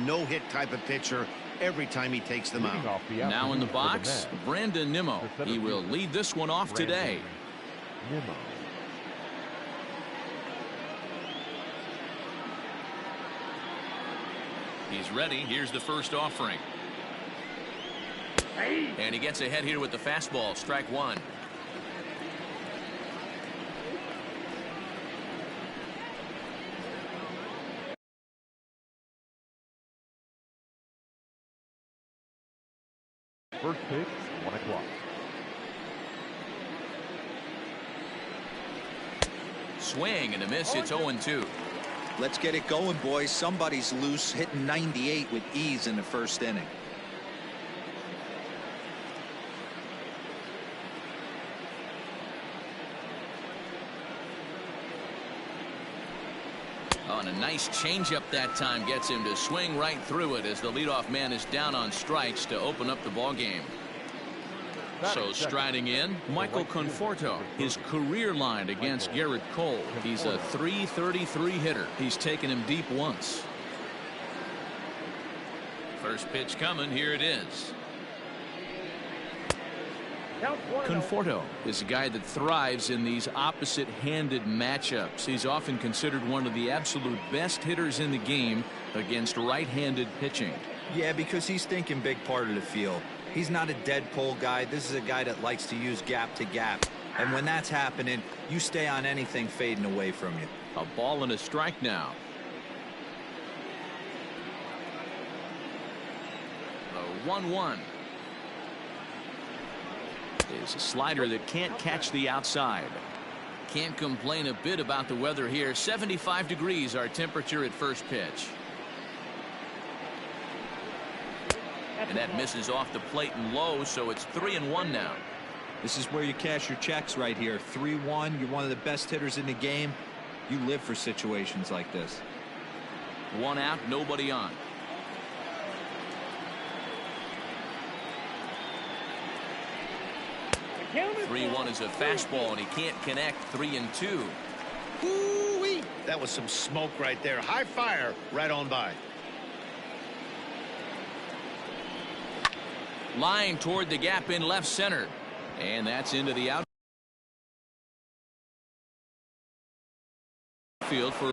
no-hit type of pitcher every time he takes them out. Now in the box, Brandon Nimmo. He will lead this one off today. He's ready. Here's the first offering. And he gets ahead here with the fastball. Strike one. First pitch, 1 o'clock. Swing and a miss. It's 0-2. Let's get it going, boys. Somebody's loose, hitting 98 with ease in the first inning. Oh, and a nice changeup that time gets him to swing right through it as the leadoff man is down on strikes to open up the ball game. So striding in, Michael Conforto. His career line against Garrett Cole. He's a .333 hitter. He's taken him deep once. First pitch coming. Here it is. Conforto is a guy that thrives in these opposite-handed matchups. He's often considered one of the absolute best hitters in the game against right-handed pitching. Yeah, because he's thinking big part of the field. He's not a dead pull guy. This is a guy that likes to use gap to gap. And when that's happening, you stay on anything fading away from you. A ball and a strike now. The 1-1. Is a slider that can't catch the outside. Can't complain a bit about the weather here. 75 degrees our temperature at first pitch. And that misses off the plate and low, so it's 3-1 now. This is where you cash your checks right here. 3-1. You're one of the best hitters in the game. You live for situations like this. One out, nobody on. The 3-1 is a fastball, and he can't connect. 3-2. Ooh-wee. That was some smoke right there. High fire right on by. Line toward the gap in left center. And that's into the outfield for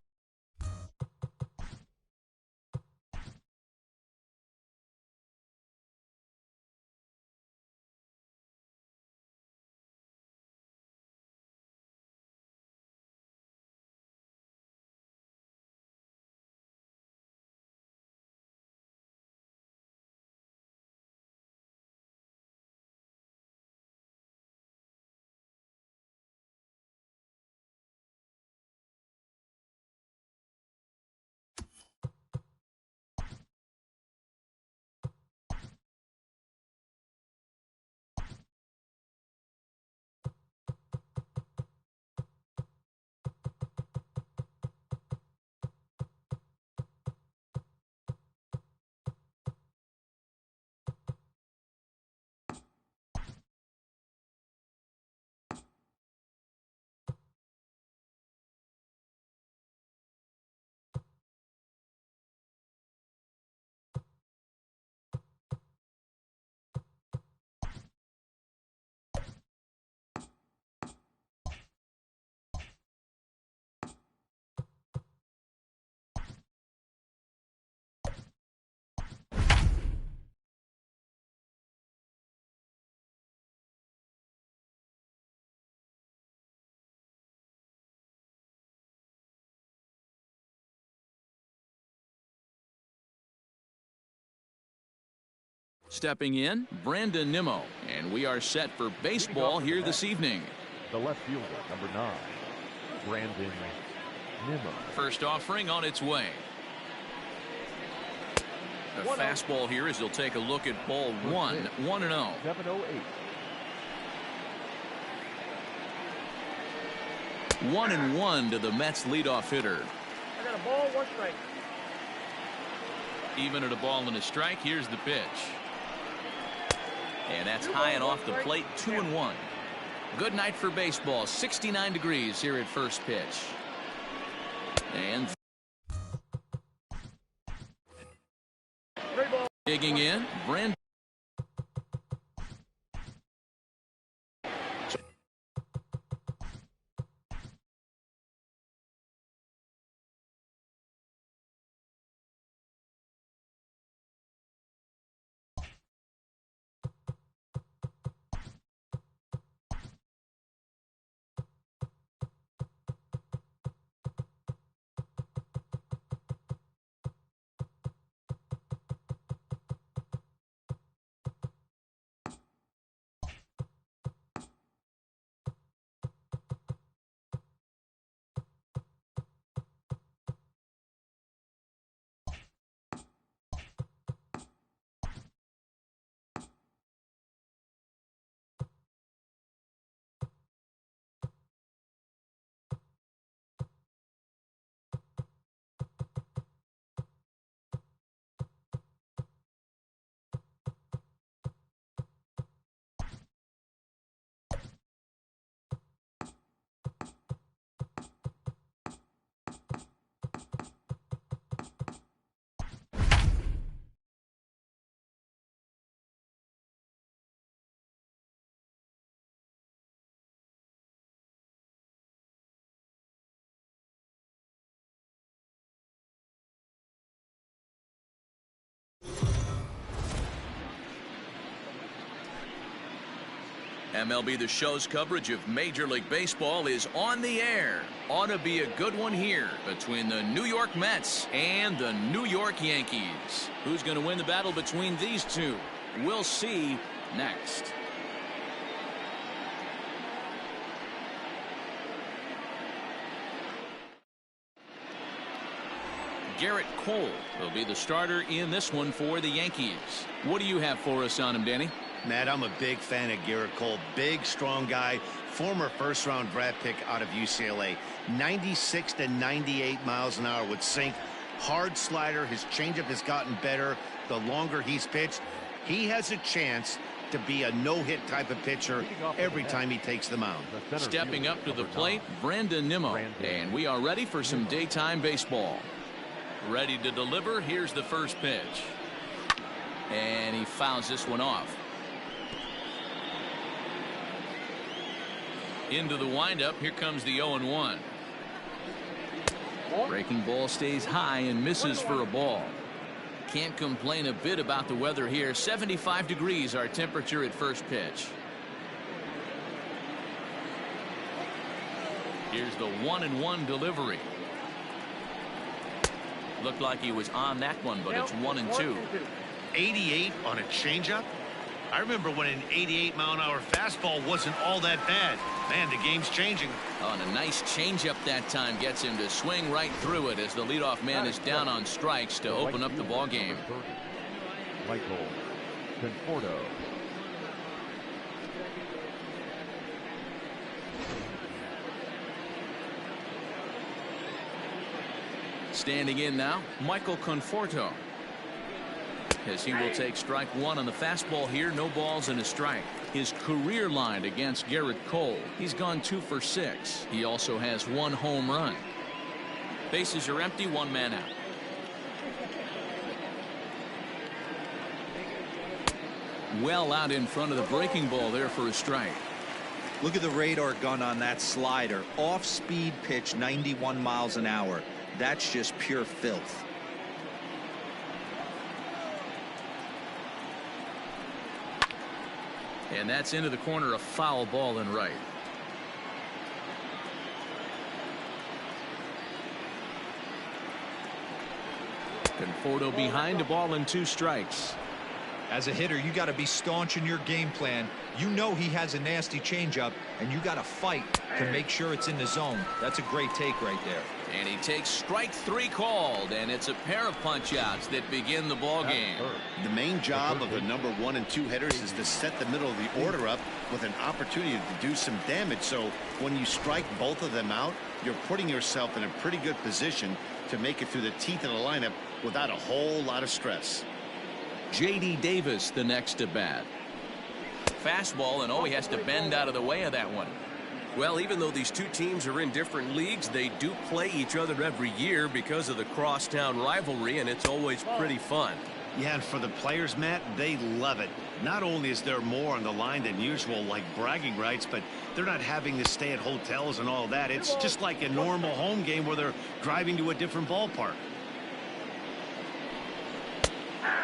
stepping in, Brandon Nimmo. And we are set for baseball here this evening. The left fielder, number 9, Brandon Nimmo. First offering on its way. A fastball here as he'll take a look at ball 1. 1-0. 708. 1-1 to the Mets leadoff hitter. I got a ball, 1 strike. Even at a ball and a strike, here's the pitch. And that's high and off the plate. 2-1. Good night for baseball. 69 degrees here at first pitch. And Digging in, Brandon. MLB The Show's coverage of Major League Baseball is on the air. Ought to be a good one here between the New York Mets and the New York Yankees. Who's going to win the battle between these two? We'll see next. Garrett Cole will be the starter in this one for the Yankees. What do you have for us on him, Danny? Matt, I'm a big fan of Garrett Cole. Big, strong guy. Former first-round draft pick out of UCLA. 96 to 98 miles an hour with sink. Hard slider. His changeup has gotten better the longer he's pitched. He has a chance to be a no-hit type of pitcher every time he takes the mound. Stepping up to the plate, Brandon Nimmo. And we are ready for some daytime baseball. Ready to deliver. Here's the first pitch. And he fouls this one off. Into the windup. Here comes the 0-1. Breaking ball stays high and misses for a ball. Can't complain a bit about the weather here. 75 degrees our temperature at first pitch. Here's the 1-1 delivery. Looked like he was on that one, but it's 1-2. 88 on a changeup? I remember when an 88-mile-an-hour fastball wasn't all that bad. Man, the game's changing. Oh, and a nice changeup that time gets him to swing right through it as the leadoff man is down on strikes to open up the ball game. Michael Conforto. Standing in now, Michael Conforto. As he will take strike one on the fastball here. No balls and a strike. His career line against Garrett Cole. He's gone 2 for 6. He also has 1 home run. Bases are empty. 1 man out. Well out in front of the breaking ball there for a strike. Look at the radar gun on that slider. Off speed pitch, 91 miles an hour. That's just pure filth. And that's into the corner, a foul ball and right. Conforto behind a ball and 2 strikes. As a hitter, you got to be staunch in your game plan. You know he has a nasty changeup, and you got to fight to make sure it's in the zone. That's a great take right there. And he takes strike 3 called, and it's a pair of punch-outs that begin the ball game. The main job of the number 1 and 2 hitters is to set the middle of the order up with an opportunity to do some damage. So when you strike both of them out, you're putting yourself in a pretty good position to make it through the teeth of the lineup without a whole lot of stress. J.D. Davis the next to bat. Fastball, and he has to bend out of the way of that one. Well, even though these two teams are in different leagues, they do play each other every year because of the crosstown rivalry, and it's always pretty fun. Yeah, and for the players, Matt, they love it. Not only is there more on the line than usual, like bragging rights, but they're not having to stay at hotels and all that. It's just like a normal home game where they're driving to a different ballpark.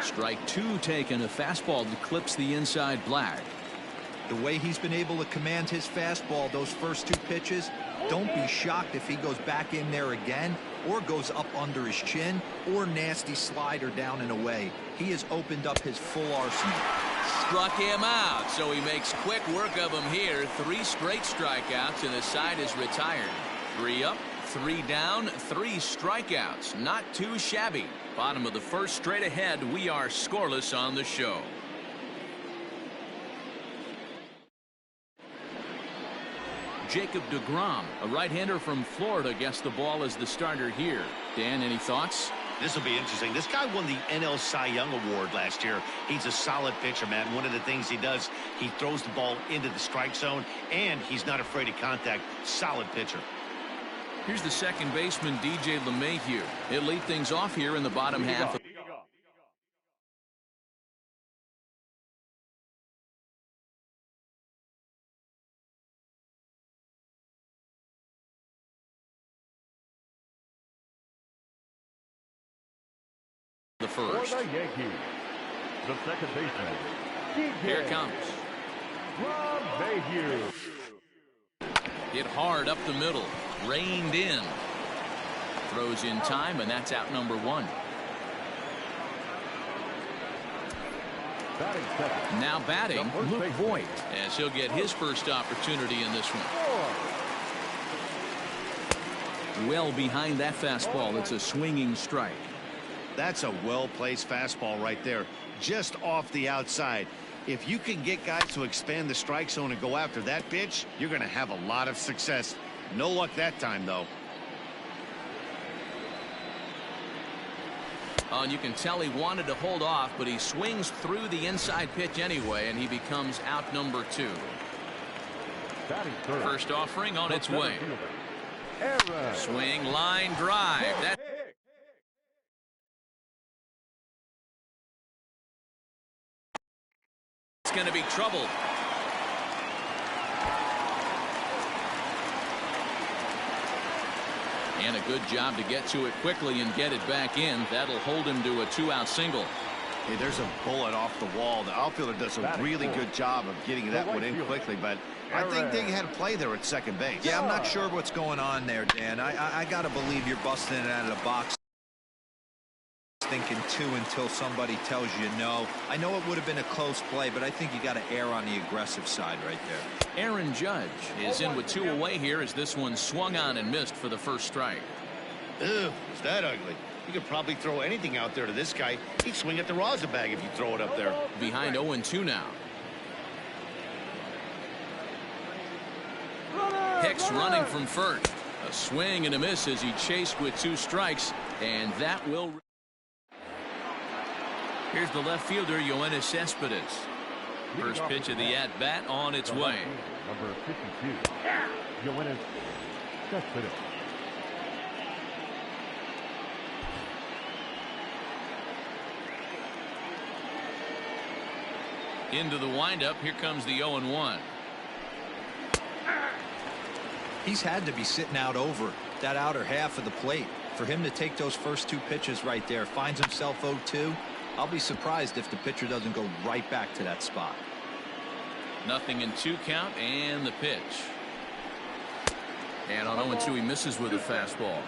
Strike two taken. A fastball that clips the inside black. The way he's been able to command his fastball those first two pitches, don't be shocked if he goes back in there again or goes up under his chin or nasty slider down and away. He has opened up his full arsenal. Struck him out, so he makes quick work of him here. 3 straight strikeouts, and the side is retired. 3 up, 3 down, 3 strikeouts. Not too shabby. Bottom of the first, straight ahead. We are scoreless on the show. Jacob deGrom, a right-hander from Florida, gets the ball as the starter here. Dan, any thoughts? This will be interesting. This guy won the NL Cy Young Award last year. He's a solid pitcher, man. One of the things he does, he throws the ball into the strike zone, and he's not afraid of contact. Solid pitcher. Here's the second baseman, DJ LeMahieu. He'll lead things off here in the bottom half. The first. For the Yankees, the second baseman, Here it comes. LeMahieu. Hit hard up the middle. Reined in. Throws in time, and that's out number 1. Batting second. Now batting, The first Luke baseman. Voigt, as he'll get his first opportunity in this one. Well behind that fastball. It's a swinging strike. That's a well-placed fastball right there, just off the outside. If you can get guys to expand the strike zone and go after that pitch, you're going to have a lot of success. No luck that time, though. Oh, and you can tell he wanted to hold off, but he swings through the inside pitch anyway, and he becomes out number 2. Batting third. First offering on The its way. center fielder, Aaron. Swing, line, drive. That's going to be trouble. And a good job to get to it quickly and get it back in. That'll hold him to a 2-out single. Hey, there's a bullet off the wall. The outfielder does a really good job of getting that one in quickly, but I think they had a play there at second base. Yeah, I'm not sure what's going on there, Dan. I got to believe you're busting it out of the box thinking 2 until somebody tells you no. I know it would have been a close play, but I think you got to err on the aggressive side right there. Aaron Judge is in with 2 away here as this one swung on and missed for the first strike. Ugh, is that ugly? You could probably throw anything out there to this guy. He'd swing at the rosin bag if you throw it up there. Behind 0-2 now. Hicks running from first. A swing and a miss as he chased with 2 strikes, and that will. Here's the left fielder, Yoenis Cespedes. First pitch of the at-bat on its way. Number 52, Yoenis Cespedes. Into the windup. Here comes the 0-1. He's had to be sitting out over that outer half of the plate. For him to take those first 2 pitches right there, finds himself 0-2. I'll be surprised if the pitcher doesn't go right back to that spot. Nothing in 2 count, and the pitch. And on 0-2 he misses with a fastball.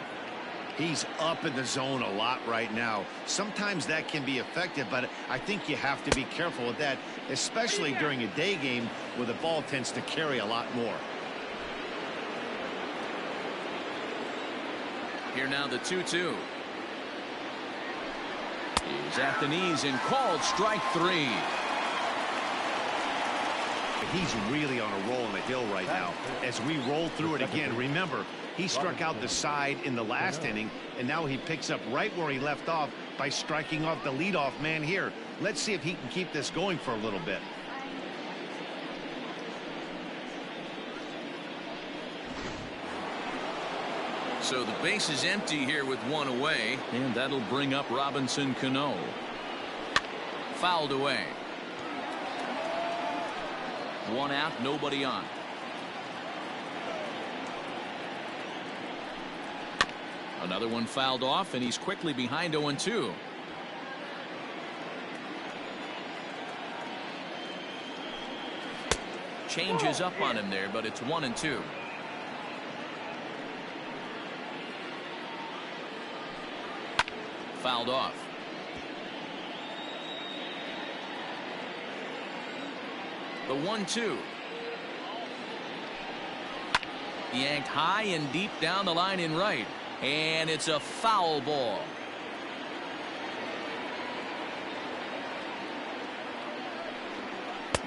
He's up in the zone a lot right now. Sometimes that can be effective, but I think you have to be careful with that, especially during a day game where the ball tends to carry a lot more. Here now the 2-2. He's at the knees and called strike 3. He's really on a roll on the hill right now. As we roll through it again, remember, he struck out the side in the last inning, and now he picks up right where he left off by striking off the leadoff man here. Let's see if he can keep this going for a little bit. So the base is empty here with 1 away, and that'll bring up Robinson Cano. Fouled away. One out, nobody on. Another one fouled off, and he's quickly behind 0-2. Changes up on him there, but it's 1-2. Fouled off. The 1-2. Yanked high and deep down the line in right. And it's a foul ball.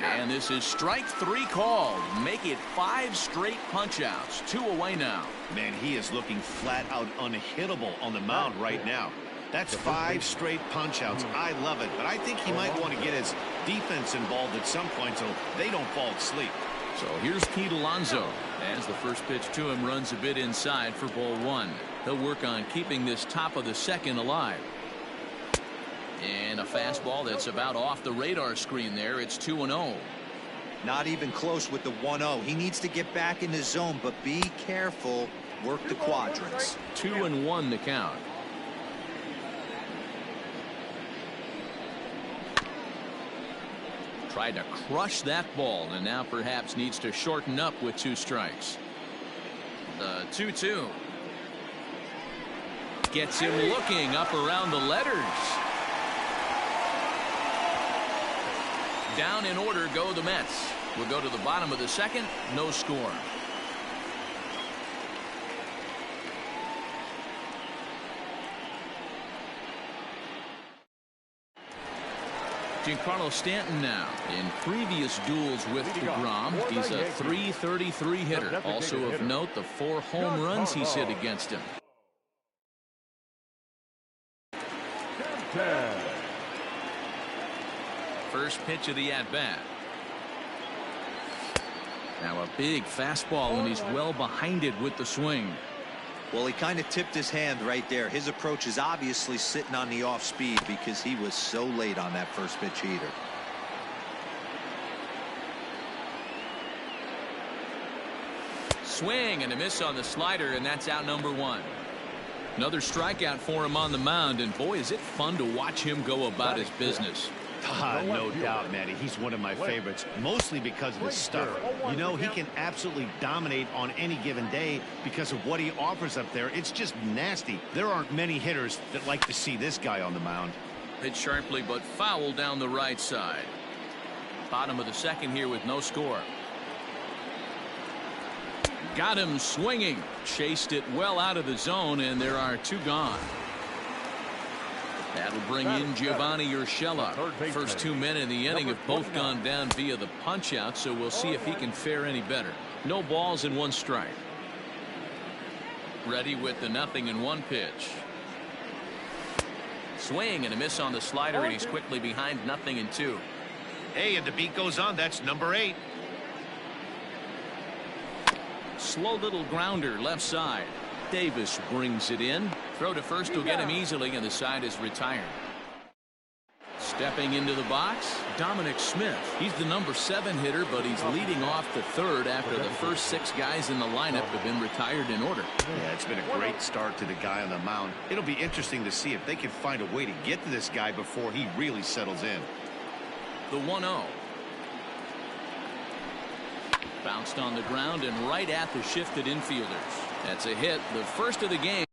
And this is strike 3 called. Make it 5 straight punch-outs. 2 away now. Man, he is looking flat out unhittable on the mound right now. That's 5 straight punch-outs. I love it, but I think he might want to get his defense involved at some point so they don't fall asleep. So here's Pete Alonso as the first pitch to him runs a bit inside for ball 1. He'll work on keeping this top of the second alive. And a fastball that's about off the radar screen there. It's 2-0. Not even close with the 1-0. He needs to get back in the zone, but be careful. Work the quadrants. 2-1 the count. Tried to crush that ball and now perhaps needs to shorten up with 2 strikes. The 2-2. Gets him looking up around the letters. Down in order go the Mets. We'll go to the bottom of the second. No score. Giancarlo Stanton now. In previous duels with DeGrom, he's a .333 hitter. Also of note, the 4 home runs he's hit against him. First pitch of the at-bat. Now a big fastball, and he's well behind it with the swing. Well, he kind of tipped his hand right there. His approach is obviously sitting on the off speed because he was so late on that first pitch heater. Swing and a miss on the slider, and that's out number 1. Another strikeout for him on the mound, and boy, is it fun to watch him go about his business. No doubt, Matty. He's one of my favorites, mostly because of his stuff. You know, he can absolutely dominate on any given day because of what he offers up there. It's just nasty. There aren't many hitters that like to see this guy on the mound. Hit sharply, but foul down the right side. Bottom of the second here with no score. Got him swinging. Chased it well out of the zone, and there are 2 gone. That'll bring in Giovanni Urshela. First 2 men in the inning have both gone down via the punch out, so we'll see if he can fare any better. No balls and 1 strike. Ready with the 0-1 pitch. Swing and a miss on the slider, and he's quickly behind 0-2. Hey, and the beat goes on. That's number 8. Slow little grounder left side. Davis brings it in. Throw to first will get him easily, and the side is retired. Stepping into the box, Dominic Smith. He's the number 7 hitter, but he's leading off the third after the first 6 guys in the lineup have been retired in order. Yeah, it's been a great start to the guy on the mound. It'll be interesting to see if they can find a way to get to this guy before he really settles in. The 1-0. Bounced on the ground and right at the shifted infielders. That's a hit, the first of the game.